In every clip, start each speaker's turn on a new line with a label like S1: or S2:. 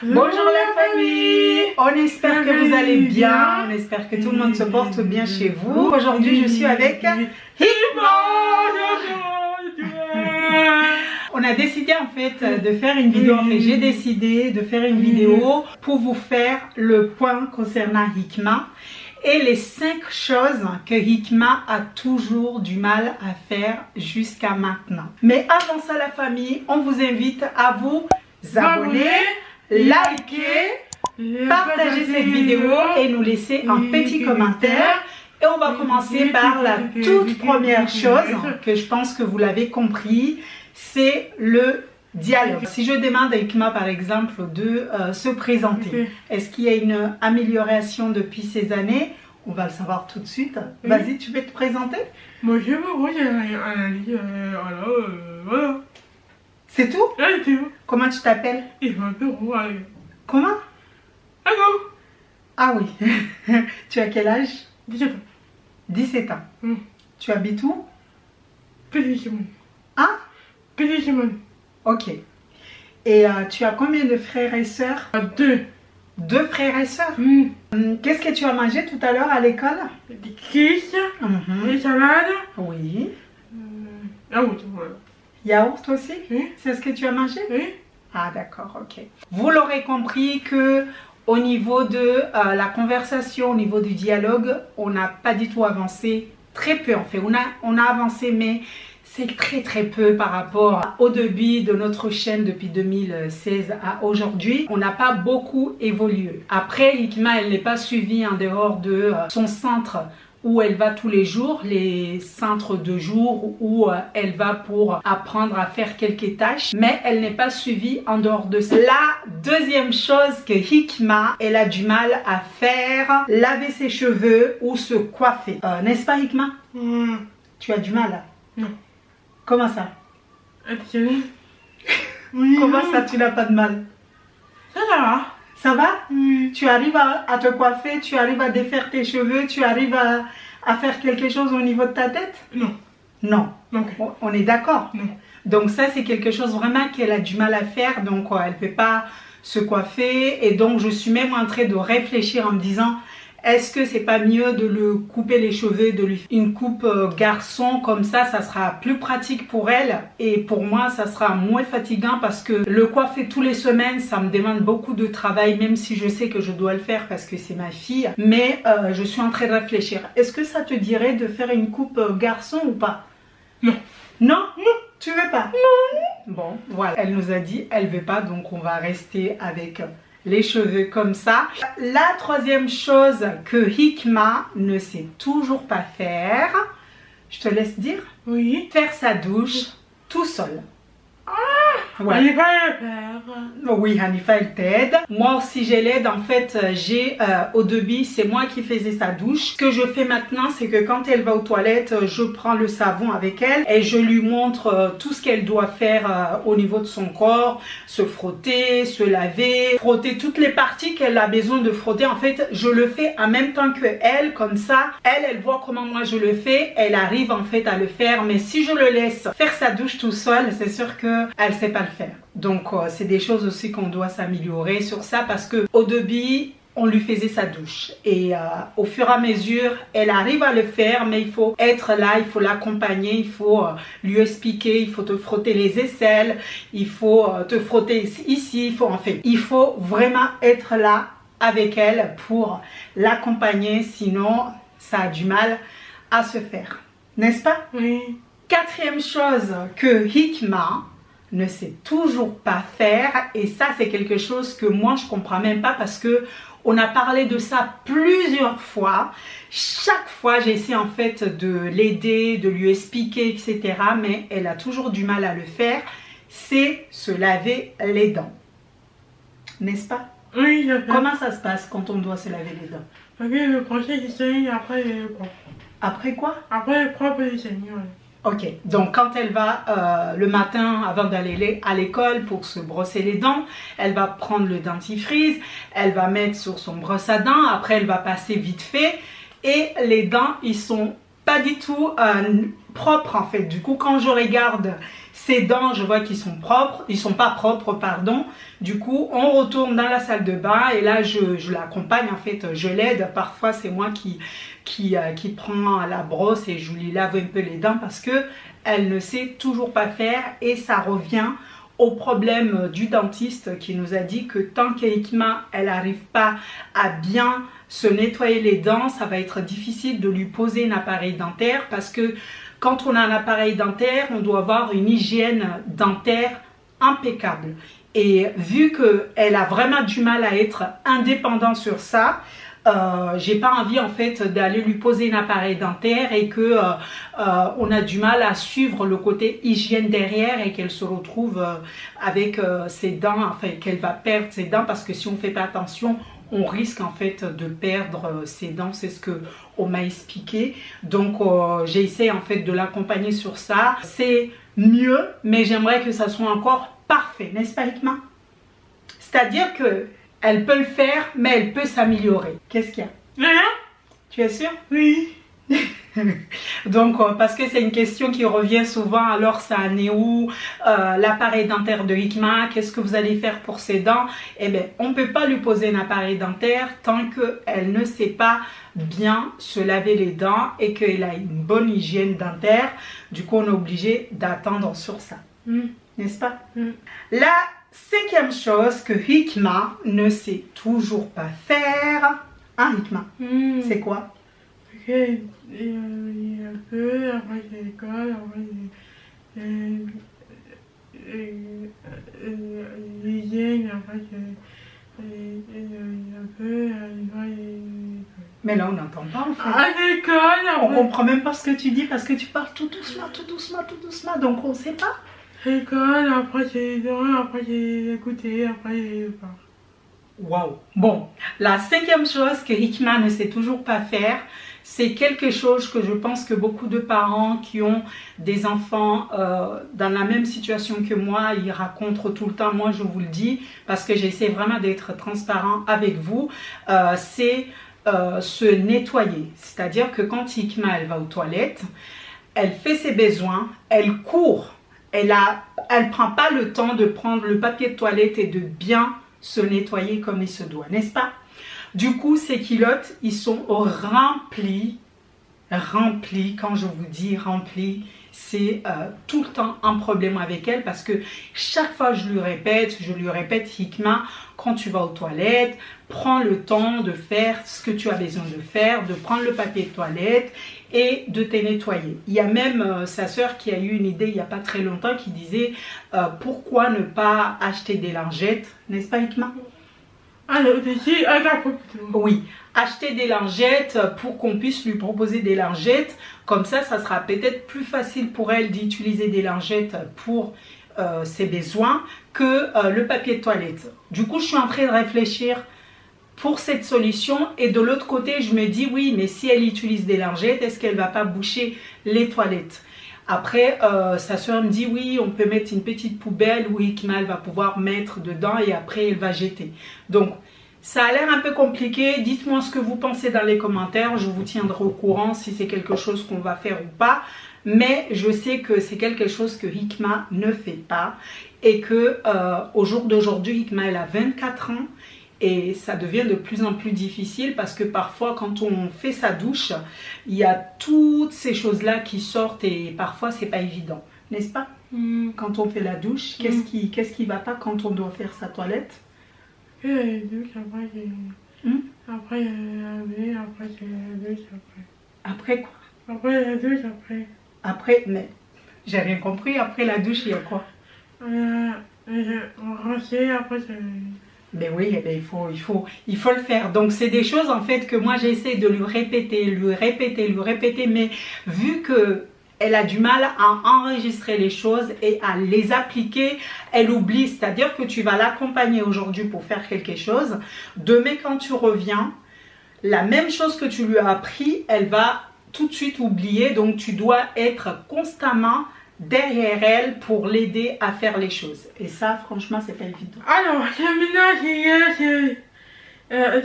S1: Bonjour la famille, on espère que vous allez bien, on espère que tout le monde se porte bien chez vous. Aujourd'hui je suis avec Hikma. On a décidé en fait de faire une vidéo, j'ai décidé de faire une vidéo pour vous faire le point concernant Hikma et les 5 choses que Hikma a toujours du mal à faire jusqu'à maintenant. Mais avant ça la famille, on vous invite à vous abonner, liker, partager cette vidéo et nous laisser un petit commentaire. Et on va commencer par la toute première chose que je pense que vous l'avez compris, c'est le dialogue. Si je demande à Hikma par exemple de se présenter, est-ce qu'il y a une amélioration depuis ces années? On va le savoir tout de suite. Vas-y, tu peux te présenter?
S2: Moi je voilà.
S1: C'est tout? Comment tu t'appelles? Comment? Ah oui. Tu as quel âge?
S2: 17 ans.
S1: 17 ans. Tu habites où?
S2: Petit-Simone.
S1: Ah?
S2: Petit-Simone.
S1: Ok. Et tu as combien de frères et sœurs?
S2: 2.
S1: 2 frères et sœurs? Qu'est-ce que tu as mangé tout à l'heure à l'école?
S2: Des quiches, des salades.
S1: Oui.
S2: Yaourt, voilà.
S1: Yaourt aussi?
S2: Oui.
S1: C'est ce que tu as mangé?
S2: Oui.
S1: Ah d'accord, ok. Vous l'aurez compris que au niveau de la conversation, au niveau du dialogue, on n'a pas du tout avancé, très peu en fait. On a avancé mais c'est très peu par rapport au début de notre chaîne depuis 2016 à aujourd'hui. On n'a pas beaucoup évolué. Après, Hikma, elle n'est pas suivie en dehors de son centre où elle va tous les jours, les centres de jour où elle va pour apprendre à faire quelques tâches, mais elle n'est pas suivie en dehors de ça. La deuxième chose que Hikma, elle a du mal à faire, laver ses cheveux ou se coiffer. N'est-ce pas Hikma? Tu as du mal?
S2: Non.
S1: Comment ça?
S2: Oui.
S1: Comment ça tu n'as pas de mal?
S2: Ça va.
S1: Ça va? Tu arrives à te coiffer, tu arrives à défaire tes cheveux, tu arrives à faire quelque chose au niveau de ta tête?
S2: Non.
S1: Non.
S2: Okay.
S1: On est d'accord?
S2: Non.
S1: Donc ça c'est quelque chose vraiment qu'elle a du mal à faire, donc elle ne peut pas se coiffer et donc je suis même en train de réfléchir en me disant est-ce que c'est pas mieux de le couper les cheveux, de lui faire une coupe garçon comme ça sera plus pratique pour elle et pour moi ça sera moins fatigant parce que le coiffer tous les semaines ça me demande beaucoup de travail même si je sais que je dois le faire parce que c'est ma fille, mais je suis en train de réfléchir. Est-ce que ça te dirait de faire une coupe garçon ou pas?
S2: Non.
S1: Non? Non. Tu veux pas? Non. Bon, voilà. Elle nous a dit elle veut pas donc on va rester avec les cheveux comme ça. La troisième chose que Hikma ne sait toujours pas faire, je te laisse dire.
S2: Oui.
S1: Faire sa douche tout seul.
S2: Ouais. On n'est pas à faire.
S1: Oui, Hanifa elle t'aide. Moi aussi je l'aide. En fait j'ai au début c'est moi qui faisais sa douche. Ce que je fais maintenant c'est que quand elle va aux toilettes je prends le savon avec elle et je lui montre tout ce qu'elle doit faire au niveau de son corps. Se frotter, se laver, frotter toutes les parties qu'elle a besoin de frotter. En fait je le fais en même temps que elle, comme ça elle voit comment moi je le fais. Elle arrive en fait à le faire, mais si je le laisse faire sa douche tout seul c'est sûr qu'elle sait pas le faire. Donc c'est des choses aussi qu'on doit s'améliorer sur ça parce que au début on lui faisait sa douche et au fur et à mesure elle arrive à le faire, mais il faut être là, il faut l'accompagner, il faut lui expliquer, il faut te frotter les aisselles, il faut te frotter ici, il faut vraiment être là avec elle pour l'accompagner, sinon ça a du mal à se faire, n'est-ce pas?
S2: Oui.
S1: Quatrième chose que Hikma ne sait toujours pas faire, et ça c'est quelque chose que moi je comprends même pas parce que on a parlé de ça plusieurs fois. Chaque fois j'essaie en fait de l'aider, de lui expliquer etc, mais elle a toujours du mal à le faire. C'est se laver les dents, n'est-ce pas?
S2: Oui, je fais.
S1: Comment ça se passe quand on doit se laver les dents?
S2: Ok, le français qui saigne, après le propre.
S1: Après quoi?
S2: Après le propre et le saigne, ouais.
S1: Ok, donc quand elle va le matin avant d'aller à l'école pour se brosser les dents, elle va prendre le dentifrice, elle va mettre sur son brosse à dents, après elle va passer vite fait et les dents ils sont pas du tout propres en fait. Du coup, quand je regarde ses dents, je vois qu'ils sont propres, ils sont pas propres, pardon. Du coup, on retourne dans la salle de bain et là, je l'accompagne en fait, je l'aide. Parfois, c'est moi qui prend la brosse et je lui lave un peu les dents parce que elle ne sait toujours pas faire et ça revient au problème du dentiste qui nous a dit que tant qu'Hikma elle n'arrive pas à bien se nettoyer les dents, ça va être difficile de lui poser un appareil dentaire parce que quand on a un appareil dentaire, on doit avoir une hygiène dentaire impeccable. Et vu qu'elle a vraiment du mal à être indépendante sur ça, j'ai pas envie en fait d'aller lui poser un appareil dentaire et que on a du mal à suivre le côté hygiène derrière et qu'elle se retrouve avec ses dents, enfin qu'elle va perdre ses dents parce que si on fait pas attention, on risque en fait de perdre ses dents, c'est ce que on m'a expliqué. Donc j'ai essayé en fait de l'accompagner sur ça. C'est mieux, mais j'aimerais que ça soit encore parfait, n'est-ce pas Hikma? C'est-à-dire que elle peut le faire, mais elle peut s'améliorer. Qu'est-ce qu'il y a?
S2: Rien.
S1: Tu es sûre?
S2: Oui.
S1: Donc, parce que c'est une question qui revient souvent, alors ça en est où l'appareil dentaire de Hikma? Qu'est-ce que vous allez faire pour ses dents? Eh bien, on ne peut pas lui poser un appareil dentaire tant qu'elle ne sait pas bien se laver les dents et qu'elle a une bonne hygiène dentaire. Du coup, on est obligé d'attendre sur ça. N'est-ce pas? La cinquième chose que Hikma ne sait toujours pas faire, hein Hikma, c'est quoi?
S2: Ok, il y a peu, après c'est l'école, après l'hygiène, après c'est un peu,
S1: Mais là on n'entend pas en fait.
S2: à l'école,
S1: On
S2: après
S1: comprend même pas ce que tu dis parce que tu parles tout doucement, tout doucement, tout doucement, donc on sait pas.
S2: l'école, après c'est les dents, après c'est écouter, après c'est le parc.
S1: Waouh. Bon, la cinquième chose que Hikma ne sait toujours pas faire, c'est quelque chose que je pense que beaucoup de parents qui ont des enfants dans la même situation que moi, ils racontent tout le temps. Moi, je vous le dis parce que j'essaie vraiment d'être transparent avec vous. C'est se nettoyer. C'est-à-dire que quand Hikma elle va aux toilettes, elle fait ses besoins, elle court. Elle prend pas le temps de prendre le papier de toilette et de bien se nettoyer comme il se doit, n'est-ce pas? Du coup, ces culottes, ils sont remplis. Quand je vous dis remplis, c'est tout le temps un problème avec elle parce que chaque fois je lui répète, Hikma, quand tu vas aux toilettes, prends le temps de faire ce que tu as besoin de faire, de prendre le papier de toilette et de te nettoyer. Il y a même sa soeur qui a eu une idée il n'y a pas très longtemps qui disait pourquoi ne pas acheter des lingettes, n'est-ce pas Hikma?
S2: Alors, ici,
S1: oui, acheter des lingettes pour qu'on puisse lui proposer des lingettes. Comme ça sera peut-être plus facile pour elle d'utiliser des lingettes pour ses besoins que le papier de toilette. Du coup, je suis en train de réfléchir pour cette solution. Et de l'autre côté, je me dis, oui, mais si elle utilise des lingettes, est-ce qu'elle ne va pas boucher les toilettes? Après, sa soeur me dit, oui, on peut mettre une petite poubelle où Hikma va pouvoir mettre dedans et après, elle va jeter. Donc, ça a l'air un peu compliqué. Dites-moi ce que vous pensez dans les commentaires. Je vous tiendrai au courant si c'est quelque chose qu'on va faire ou pas. Mais je sais que c'est quelque chose que Hikma ne fait pas. Et que au jour d'aujourd'hui, Hikma, elle a 24 ans. Et ça devient de plus en plus difficile parce que parfois quand on fait sa douche, il y a toutes ces choses-là qui sortent et parfois c'est pas évident, n'est-ce pas? Quand on fait la douche, qu'est-ce qui va pas quand on doit faire sa toilette?
S2: La douche, après après laver, après c'est la douche, après.
S1: Après quoi?
S2: Après la douche, après.
S1: Après, mais j'ai rien compris, après la douche il y a quoi?
S2: On rincer, après c'est...
S1: Ben oui, eh ben il faut le faire. Donc c'est des choses en fait que moi j'essaie de lui répéter, mais vu que elle a du mal à enregistrer les choses et à les appliquer, elle oublie. C'est-à-dire que tu vas l'accompagner aujourd'hui pour faire quelque chose. Demain quand tu reviens, la même chose que tu lui as appris, elle va tout de suite oublier. Donc tu dois être constamment derrière elle pour l'aider à faire les choses. Et ça, franchement, c'est pas évident.
S2: Alors, le ménage, il y a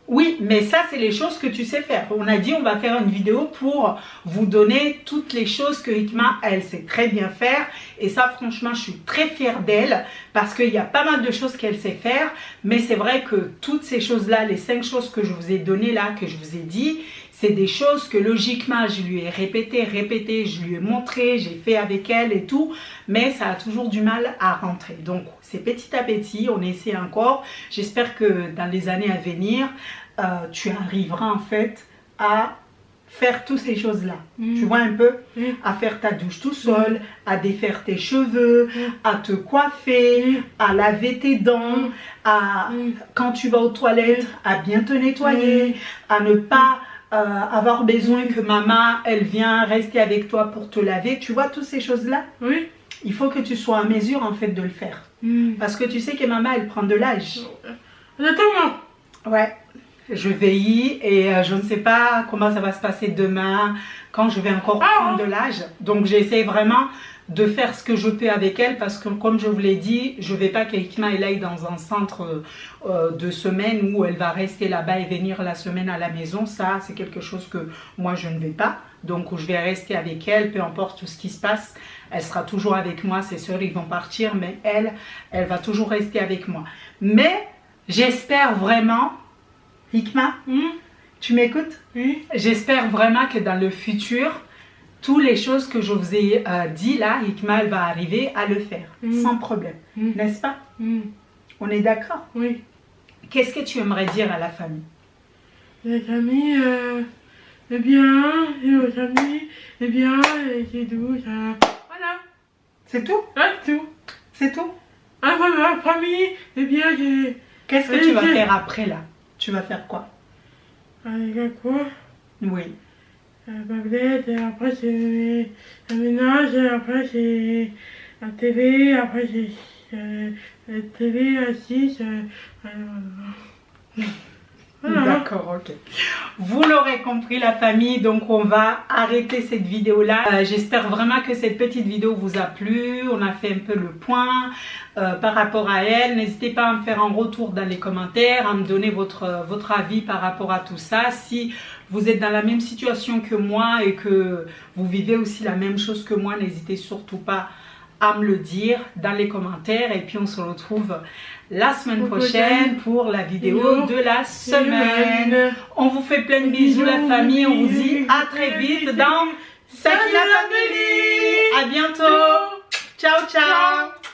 S1: Oui, mais ça, c'est les choses que tu sais faire. On a dit, on va faire une vidéo pour vous donner toutes les choses que Hikma, elle sait très bien faire. Et ça, franchement, je suis très fière d'elle parce qu'il y a pas mal de choses qu'elle sait faire. Mais c'est vrai que toutes ces choses-là, les 5 choses que je vous ai données là, que je vous ai dit, c'est des choses que logiquement, je lui ai répété, je lui ai montré, j'ai fait avec elle et tout. Mais ça a toujours du mal à rentrer. Donc, c'est petit à petit, on essaie encore. J'espère que dans les années à venir, tu arriveras en fait à faire toutes ces choses-là. Tu vois un peu, à faire ta douche tout seul, à défaire tes cheveux, à te coiffer, à laver tes dents, à quand tu vas aux toilettes, à bien te nettoyer, à ne pas avoir besoin que maman, elle vient rester avec toi pour te laver. Tu vois toutes ces choses-là?
S2: Oui.
S1: Il faut que tu sois en mesure en fait de le faire. Parce que tu sais que maman, elle prend de l'âge.
S2: Attends.
S1: Ouais. Je veille et je ne sais pas comment ça va se passer demain, quand je vais encore prendre de l'âge. Donc j'essaie vraiment de faire ce que je peux avec elle parce que comme je vous l'ai dit, je ne vais pas qu'Hikma elle aille dans un centre de semaine où elle va rester là-bas et venir la semaine à la maison. Ça, c'est quelque chose que moi je ne vais pas. Donc je vais rester avec elle, peu importe tout ce qui se passe. Elle sera toujours avec moi, ses soeurs ils vont partir, mais elle va toujours rester avec moi. Mais j'espère vraiment... Hikma, tu m'écoutes?
S2: Oui.
S1: J'espère vraiment que dans le futur, toutes les choses que je vous ai dit là, Hikma, elle va arriver à le faire, sans problème. N'est-ce pas? On est d'accord?
S2: Oui.
S1: Qu'est-ce que tu aimerais dire à la famille?
S2: La famille, eh bien, et aux amis, eh bien, et c'est tout, ça. Voilà.
S1: C'est tout?
S2: C'est tout.
S1: C'est tout?
S2: Ah, voilà, la famille, eh bien, j'ai...
S1: Qu'est-ce que tu vas faire après là? Tu vas faire quoi?
S2: Avec quoi?
S1: Oui.
S2: Baguette, après c'est le ménage, après c'est la télé, après c'est la télé assise. Voilà.
S1: D'accord, ok. Vous l'aurez compris la famille, donc on va arrêter cette vidéo là. J'espère vraiment que cette petite vidéo vous a plu. On a fait un peu le point par rapport à elle. N'hésitez pas à me faire un retour dans les commentaires, à me donner votre avis par rapport à tout ça. Si vous êtes dans la même situation que moi et que vous vivez aussi la même chose que moi, n'hésitez surtout pas à me le dire dans les commentaires. Et puis on se retrouve la semaine prochaine pour la vidéo de la semaine. On vous fait plein de bisous la famille. On vous dit à très vite dans Sakina Family. À bientôt. Ciao, ciao.